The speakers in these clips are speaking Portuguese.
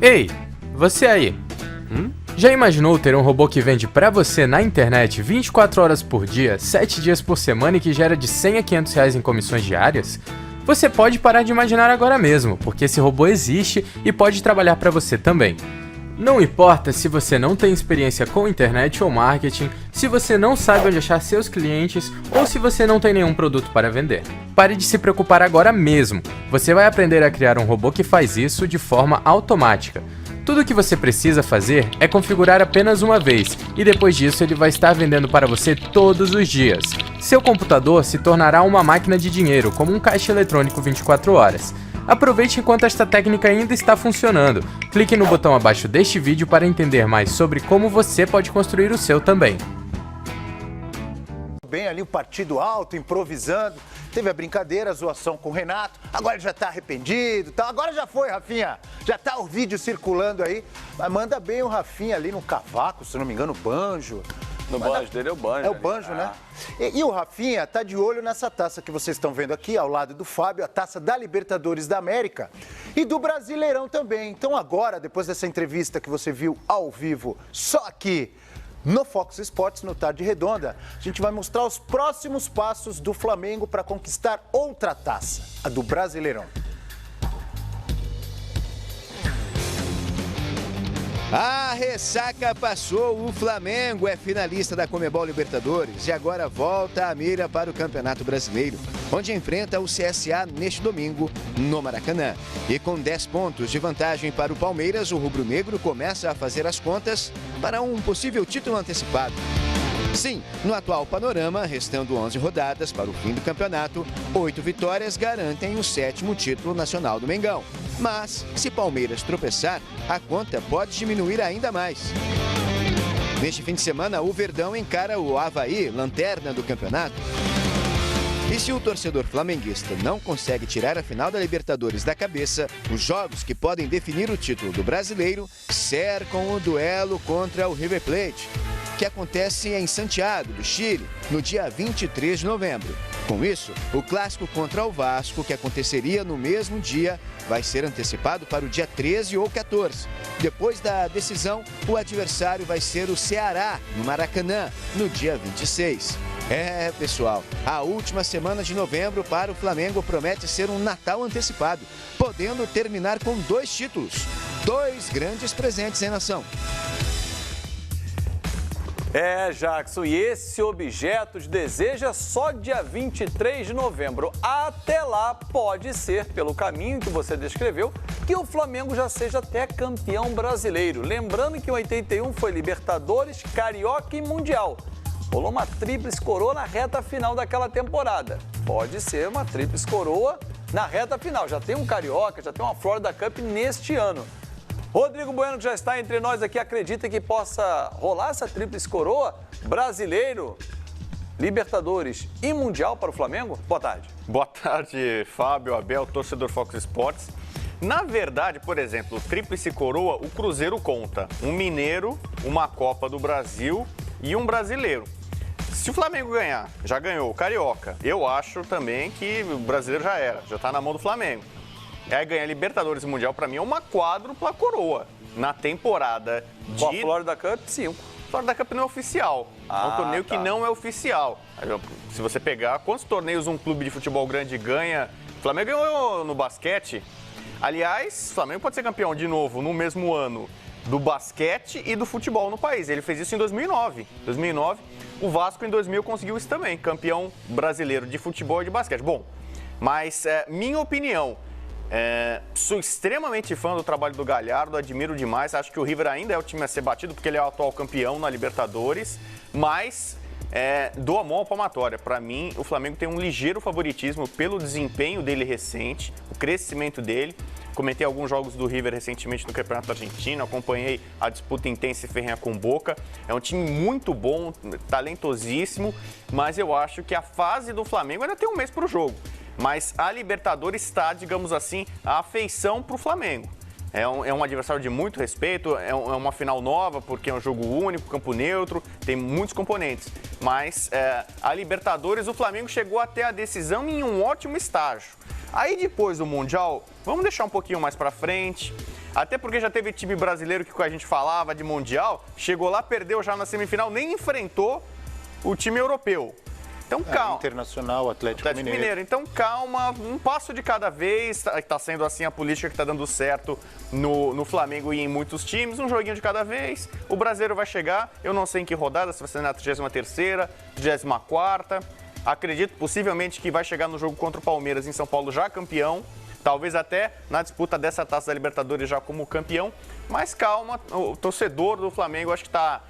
Ei, você aí, já imaginou ter um robô que vende pra você na internet 24 horas por dia, 7 dias por semana e que gera de 100 a 500 reais em comissões diárias? Você pode parar de imaginar agora mesmo, porque esse robô existe e pode trabalhar pra você também. Não importa se você não tem experiência com internet ou marketing, se você não sabe onde achar seus clientes ou se você não tem nenhum produto para vender. Pare de se preocupar agora mesmo. Você vai aprender a criar um robô que faz isso de forma automática. Tudo o que você precisa fazer é configurar apenas uma vez e depois disso ele vai estar vendendo para você todos os dias. Seu computador se tornará uma máquina de dinheiro, como um caixa eletrônico 24 horas. Aproveite enquanto esta técnica ainda está funcionando. Clique no botão abaixo deste vídeo para entender mais sobre como você pode construir o seu também. Bem ali o partido alto, improvisando. Teve a brincadeira, a zoação com o Renato. Agora ele já tá arrependido, tá? Agora já foi, Rafinha. Já tá o vídeo circulando aí. Mas manda bem o Rafinha ali no cavaco, se não me engano, banjo. No banjo dele é o banjo. É o banjo, né? E o Rafinha tá de olho nessa taça que vocês estão vendo aqui, ao lado do Fábio, a taça da Libertadores da América e do Brasileirão também. Então agora, depois dessa entrevista que você viu ao vivo, só aqui no Fox Sports, no Tarde Redonda, a gente vai mostrar os próximos passos do Flamengo para conquistar outra taça, a do Brasileirão. A ressaca passou, o Flamengo é finalista da Conmebol Libertadores e agora volta a mira para o Campeonato Brasileiro, onde enfrenta o CSA neste domingo no Maracanã. E com 10 pontos de vantagem para o Palmeiras, o rubro-negro começa a fazer as contas para um possível título antecipado. Sim, no atual panorama, restando 11 rodadas para o fim do campeonato, 8 vitórias garantem o 7º título nacional do Mengão. Mas, se Palmeiras tropeçar, a conta pode diminuir ainda mais. Neste fim de semana, o Verdão encara o Avaí, lanterna do campeonato. E se o torcedor flamenguista não consegue tirar a final da Libertadores da cabeça, os jogos que podem definir o título do Brasileiro cercam o duelo contra o River Plate, que acontece em Santiago, do Chile, no dia 23 de novembro. Com isso, o clássico contra o Vasco, que aconteceria no mesmo dia, vai ser antecipado para o dia 13 ou 14. Depois da decisão, o adversário vai ser o Ceará, no Maracanã, no dia 26. Pessoal, a última semana de novembro para o Flamengo promete ser um Natal antecipado, podendo terminar com 2 títulos, 2 grandes presentes em nação. Jackson, e esse objeto de desejo é só dia 23 de novembro. Até lá, pode ser, pelo caminho que você descreveu, que o Flamengo já seja até campeão brasileiro. Lembrando que em 81 foi Libertadores, Carioca e Mundial. Rolou uma tríplice coroa na reta final daquela temporada. Pode ser uma tríplice coroa na reta final. Já tem um Carioca, já tem uma Florida Cup neste ano. Rodrigo Bueno, que já está entre nós aqui, acredita que possa rolar essa tríplice coroa? Brasileiro, Libertadores e Mundial para o Flamengo? Boa tarde. Boa tarde, Fábio, Abel, torcedor Fox Sports. Na verdade, por exemplo, tríplice coroa, o Cruzeiro conta um mineiro, uma Copa do Brasil e um brasileiro. Se o Flamengo ganhar, já ganhou o Carioca, eu acho também que o brasileiro já está na mão do Flamengo. Aí ganhar Libertadores e Mundial, para mim, é uma quádrupla coroa na temporada de... Com a Florida Cup, 5. Florida Cup não é oficial. É um torneio que não é oficial. Se você pegar, quantos torneios um clube de futebol grande ganha? O Flamengo ganhou no basquete. Aliás, o Flamengo pode ser campeão de novo no mesmo ano do basquete e do futebol no país. Ele fez isso em 2009. 2009, o Vasco em 2000 conseguiu isso também, campeão brasileiro de futebol e de basquete. Bom, mas minha opinião... sou extremamente fã do trabalho do Galhardo, admiro demais, acho que o River ainda é o time a ser batido porque ele é o atual campeão na Libertadores, mas dou a mão à palmatória. Para mim, o Flamengo tem um ligeiro favoritismo pelo desempenho dele recente, o crescimento dele. Comentei alguns jogos do River recentemente no Campeonato Argentino, acompanhei a disputa intensa e ferrenha com Boca. É um time muito bom, talentosíssimo, mas eu acho que a fase do Flamengo ainda tem um mês para o jogo. Mas a Libertadores está, digamos assim, a afeição para o Flamengo. É um adversário de muito respeito, é uma final nova, porque é um jogo único, campo neutro, tem muitos componentes. Mas a Libertadores, o Flamengo chegou até a decisão em um ótimo estágio. Aí depois do Mundial, vamos deixar um pouquinho mais para frente. Até porque já teve time brasileiro que a gente falava de Mundial, chegou lá, perdeu já na semifinal, nem enfrentou o time europeu. Então, calma. Internacional, Atlético Mineiro. Então, calma, um passo de cada vez. Está sendo assim a política que está dando certo no Flamengo e em muitos times. Um joguinho de cada vez. O brasileiro vai chegar, eu não sei em que rodada, se vai ser na 33ª, 34ª. Acredito possivelmente que vai chegar no jogo contra o Palmeiras em São Paulo já campeão. Talvez até na disputa dessa Taça da Libertadores já como campeão. Mas calma, o torcedor do Flamengo acho que está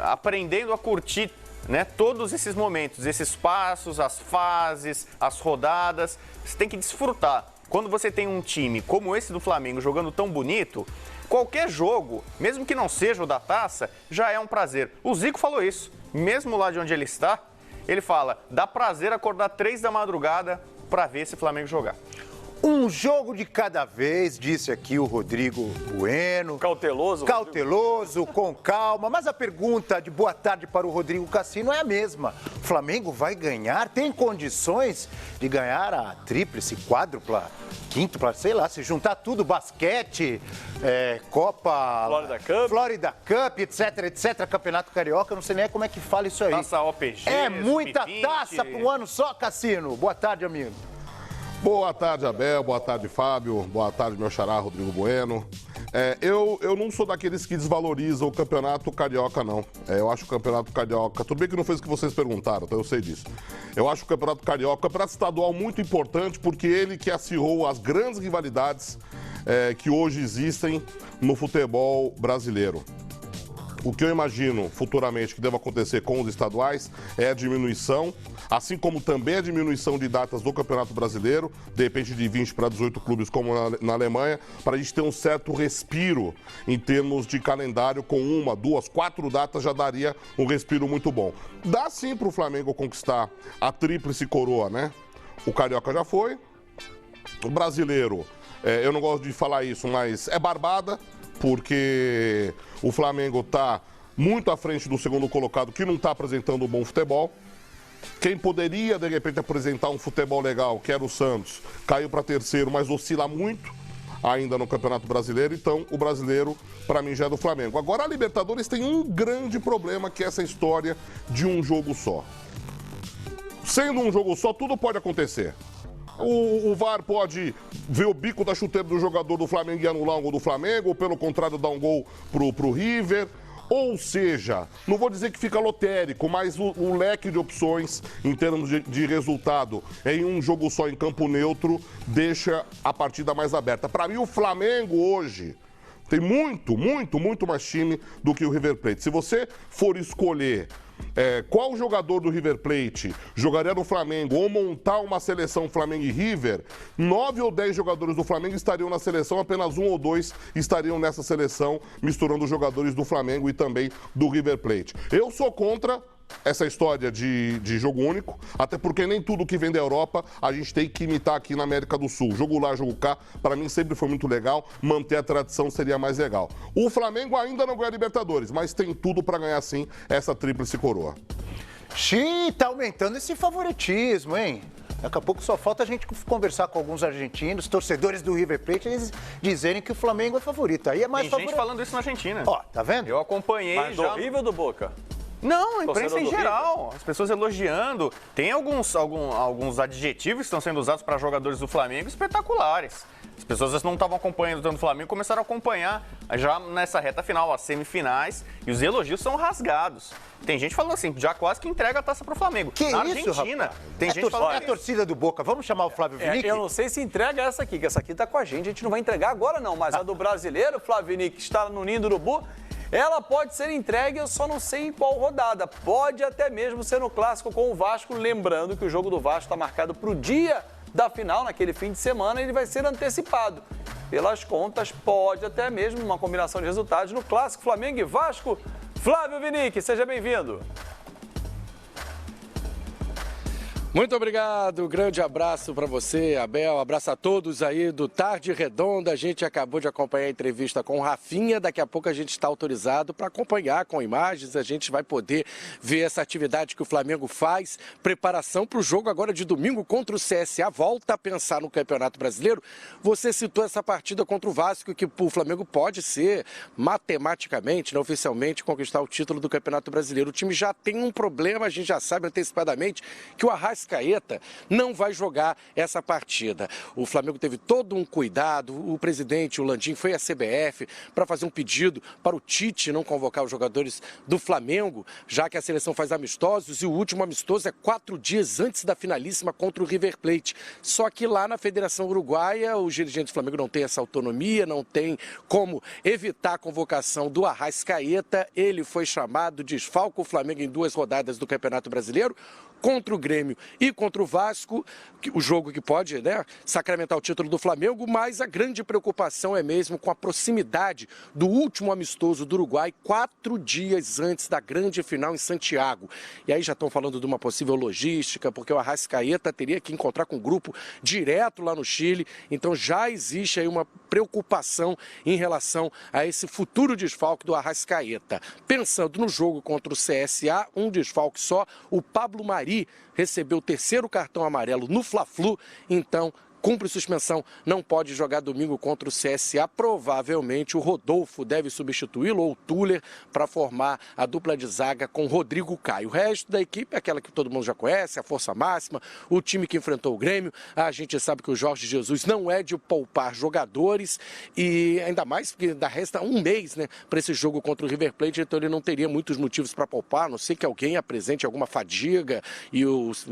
aprendendo a curtir, né, todos esses momentos, esses passos, as fases, as rodadas. Você tem que desfrutar. Quando você tem um time como esse do Flamengo jogando tão bonito, qualquer jogo, mesmo que não seja o da taça, já é um prazer. O Zico falou isso. Mesmo lá de onde ele está, ele fala, dá prazer acordar 3 da madrugada para ver esse Flamengo jogar. Um jogo de cada vez, disse aqui o Rodrigo Bueno. Cauteloso, com calma. Mas a pergunta de boa tarde para o Rodrigo Cassino é a mesma. O Flamengo vai ganhar? Tem condições de ganhar a tríplice, quádrupla, quíntupla, sei lá, se juntar tudo, basquete, Copa... Florida Cup, etc, Campeonato Carioca, não sei nem como é que fala isso aí. Taça OPG, é muita taça para um ano só, Cassino. Boa tarde, amigo. Boa tarde, Abel. Boa tarde, Fábio. Boa tarde, meu xará, Rodrigo Bueno. Eu não sou daqueles que desvalorizam o Campeonato Carioca, não. Eu acho o Campeonato Carioca... Tudo bem que não foi isso que vocês perguntaram, então eu sei disso. Eu acho o Campeonato Carioca, o Campeonato Estadual, muito importante, porque ele que acirrou as grandes rivalidades que hoje existem no futebol brasileiro. O que eu imagino futuramente que deva acontecer com os estaduais é a diminuição, assim como também a diminuição de datas do Campeonato Brasileiro, de repente de 20 para 18 clubes como na Alemanha, para a gente ter um certo respiro em termos de calendário, com 1, 2, 4 datas já daria um respiro muito bom. Dá sim para o Flamengo conquistar a tríplice coroa, né? O Carioca já foi, o Brasileiro, eu não gosto de falar isso, mas é barbada, porque o Flamengo está muito à frente do segundo colocado, que não está apresentando um bom futebol. Quem poderia, de repente, apresentar um futebol legal, que era o Santos, caiu para terceiro, mas oscila muito ainda no Campeonato Brasileiro. Então, o brasileiro, para mim, já é do Flamengo. Agora, a Libertadores tem um grande problema, que é essa história de um jogo só. Sendo um jogo só, tudo pode acontecer. O VAR pode ver o bico da chuteira do jogador do Flamengo e anular um gol do Flamengo, ou pelo contrário, dar um gol pro River. Ou seja, não vou dizer que fica lotérico, mas o leque de opções em termos de resultado em um jogo só em campo neutro deixa a partida mais aberta. Para mim, o Flamengo hoje tem muito mais time do que o River Plate. Se você for escolher qual jogador do River Plate jogaria no Flamengo ou montar uma seleção Flamengo e River, 9 ou 10 jogadores do Flamengo estariam na seleção, apenas 1 ou 2 estariam nessa seleção, misturando os jogadores do Flamengo e também do River Plate. Eu sou contra essa história de jogo único, até porque nem tudo que vem da Europa a gente tem que imitar aqui na América do Sul. Jogo lá, jogo cá, para mim sempre foi muito legal, manter a tradição seria mais legal. O Flamengo ainda não ganha a Libertadores, mas tem tudo para ganhar sim essa tríplice coroa. Xiii, tá aumentando esse favoritismo, hein? Daqui a pouco só falta a gente conversar com alguns argentinos, torcedores do River Plate, eles dizerem que o Flamengo é favorito. Aí é mais favorito. Tem gente falando isso na Argentina. Ó, tá vendo? Eu acompanhei. Mas já... do River ou do Boca? Não, a imprensa em geral, as pessoas elogiando. Tem alguns adjetivos que estão sendo usados para jogadores do Flamengo espetaculares. As pessoas não estavam acompanhando tanto o Flamengo, começaram a acompanhar já nessa reta final, as semifinais, e os elogios são rasgados. Tem gente falando assim, já quase que entrega a taça para o Flamengo. Que na isso, Argentina, rapaz? tem gente falando é a torcida do Boca. Vamos chamar o Flávio Vinick? Eu não sei se entrega essa aqui, que essa aqui tá com a gente não vai entregar agora não, mas a do brasileiro, Flávio Vinick, que está no Ninho do Urubu, ela pode ser entregue, eu só não sei em qual rodada. Pode até mesmo ser no clássico com o Vasco, lembrando que o jogo do Vasco está marcado para o dia da final, naquele fim de semana, ele vai ser antecipado. Pelas contas, pode até mesmo uma combinação de resultados no clássico Flamengo e Vasco. Flávio Vinick, seja bem-vindo. Muito obrigado, grande abraço para você, Abel, abraço a todos aí do Tarde Redonda. A gente acabou de acompanhar a entrevista com o Rafinha, daqui a pouco a gente está autorizado para acompanhar com imagens, a gente vai poder ver essa atividade que o Flamengo faz, preparação para o jogo agora de domingo contra o CSA, volta a pensar no Campeonato Brasileiro. Você citou essa partida contra o Vasco, que o Flamengo pode ser, matematicamente, não oficialmente, conquistar o título do Campeonato Brasileiro. O time já tem um problema, a gente já sabe antecipadamente que o Arrascaeta não vai jogar essa partida. O Flamengo teve todo um cuidado, o presidente, o Landim, foi à CBF para fazer um pedido para o Tite não convocar os jogadores do Flamengo, já que a seleção faz amistosos e o último amistoso é 4 dias antes da finalíssima contra o River Plate. Só que lá na Federação Uruguaia, os dirigentes do Flamengo não têm essa autonomia, não tem como evitar a convocação do Arrascaeta. Ele foi chamado, desfalca o Flamengo em 2 rodadas do Campeonato Brasileiro, contra o Grêmio e contra o Vasco, o jogo que pode, né, sacramentar o título do Flamengo, mas a grande preocupação é mesmo com a proximidade do último amistoso do Uruguai, 4 dias antes da grande final em Santiago. E aí já estão falando de uma possível logística, porque o Arrascaeta teria que encontrar com o grupo direto lá no Chile, então já existe aí uma preocupação em relação a esse futuro desfalque do Arrascaeta. Pensando no jogo contra o CSA, um desfalque só, o Pablo Mari recebeu o 3º cartão amarelo no Fla-Flu, então cumpre suspensão, não pode jogar domingo contra o CSA. Provavelmente o Rodolfo deve substituí-lo, ou o Tuller, para formar a dupla de zaga com Rodrigo Caio. O resto da equipe é aquela que todo mundo já conhece, a força máxima, o time que enfrentou o Grêmio. A gente sabe que o Jorge Jesus não é de poupar jogadores, e ainda mais porque ainda resta um mês, né, para esse jogo contra o River Plate, então ele não teria muitos motivos para poupar, a não ser que alguém apresente alguma fadiga e os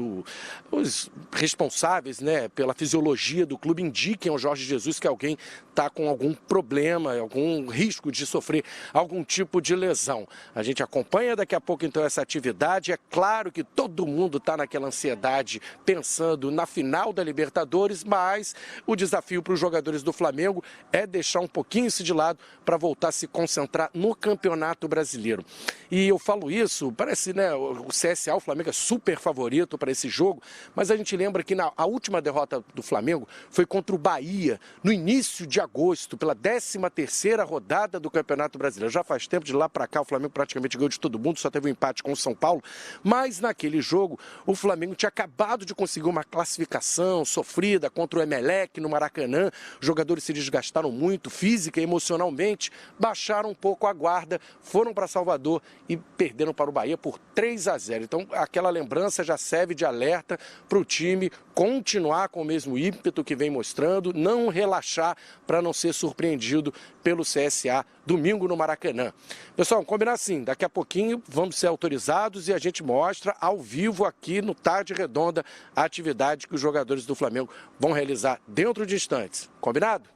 responsáveis, né, pela fisiologia do clube indiquem ao Jorge Jesus que alguém está com algum problema, algum risco de sofrer algum tipo de lesão. A gente acompanha daqui a pouco então essa atividade. É claro que todo mundo está naquela ansiedade pensando na final da Libertadores, mas o desafio para os jogadores do Flamengo é deixar um pouquinho isso de lado para voltar a se concentrar no Campeonato Brasileiro. E eu falo isso, parece, né, o CSA, o Flamengo é super favorito para esse jogo, mas a gente lembra que a última derrota do Flamengo foi contra o Bahia, no início de agosto, pela 13ª rodada do Campeonato Brasileiro. Já faz tempo, de lá para cá, o Flamengo praticamente ganhou de todo mundo, só teve um empate com o São Paulo, mas naquele jogo o Flamengo tinha acabado de conseguir uma classificação sofrida contra o Emelec no Maracanã. Os jogadores se desgastaram muito, física e emocionalmente, baixaram um pouco a guarda, foram para Salvador e perderam para o Bahia por 3-0. Então, aquela lembrança já serve de alerta para o time continuar com o mesmo ímpeto que vem mostrando, não relaxar para não ser surpreendido pelo CSA domingo no Maracanã. Pessoal, combinar assim, daqui a pouquinho vamos ser autorizados e a gente mostra ao vivo aqui no Tarde Redonda a atividade que os jogadores do Flamengo vão realizar dentro de instantes. Combinado?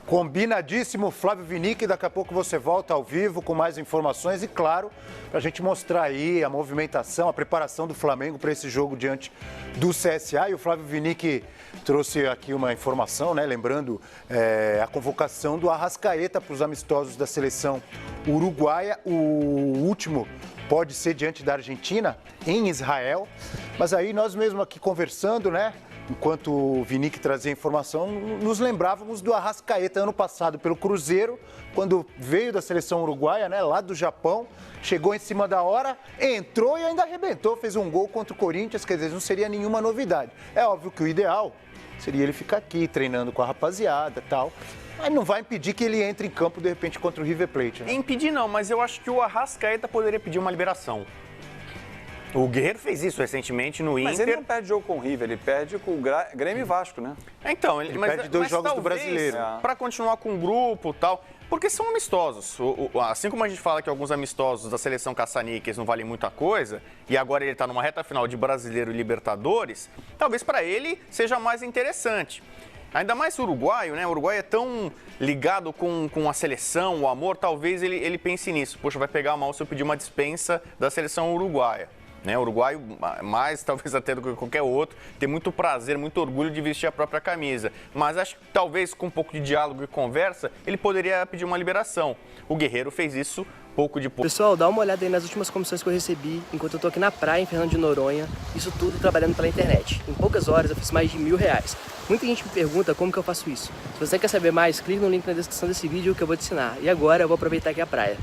Combinadíssimo, Flávio Vinick, daqui a pouco você volta ao vivo com mais informações e, claro, para a gente mostrar aí a movimentação, a preparação do Flamengo para esse jogo diante do CSA. E o Flávio Vinick trouxe aqui uma informação, né, lembrando a convocação do Arrascaeta para os amistosos da seleção uruguaia. O último pode ser diante da Argentina, em Israel, mas aí nós mesmo aqui conversando, né? Enquanto o Vinick trazia informação, nos lembrávamos do Arrascaeta ano passado pelo Cruzeiro, quando veio da seleção uruguaia, né, lá do Japão, chegou em cima da hora, entrou e ainda arrebentou, fez um gol contra o Corinthians, quer dizer, não seria nenhuma novidade. É óbvio que o ideal seria ele ficar aqui treinando com a rapaziada e tal, mas não vai impedir que ele entre em campo de repente contra o River Plate, né? Impedir não, mas eu acho que o Arrascaeta poderia pedir uma liberação. O Guerreiro fez isso recentemente no Inter. Mas ele não perde jogo com o River, ele perde com o Grêmio e Vasco, né? Então, ele perde 2 jogos do Brasileiro. Para continuar com o grupo e tal, porque são amistosos. Assim como a gente fala que alguns amistosos da seleção caça-níqueis não valem muita coisa, e agora ele está numa reta final de Brasileiro e Libertadores, talvez para ele seja mais interessante. Ainda mais o uruguaio, né? O uruguaio é tão ligado com a seleção, o amor, talvez ele pense nisso. Poxa, vai pegar mal se eu pedir uma dispensa da seleção uruguaia. Né? O uruguaio, mais talvez até do que qualquer outro, tem muito prazer, muito orgulho de vestir a própria camisa. Mas acho que talvez com um pouco de diálogo e conversa, ele poderia pedir uma liberação. O Guerreiro fez isso pouco de pouco. Pessoal, dá uma olhada aí nas últimas comissões que eu recebi enquanto eu tô aqui na praia em Fernando de Noronha, isso tudo trabalhando pela internet. Em poucas horas eu fiz mais de R$1.000. Muita gente me pergunta como que eu faço isso. Se você quer saber mais, clique no link na descrição desse vídeo que eu vou te ensinar. E agora eu vou aproveitar aqui a praia.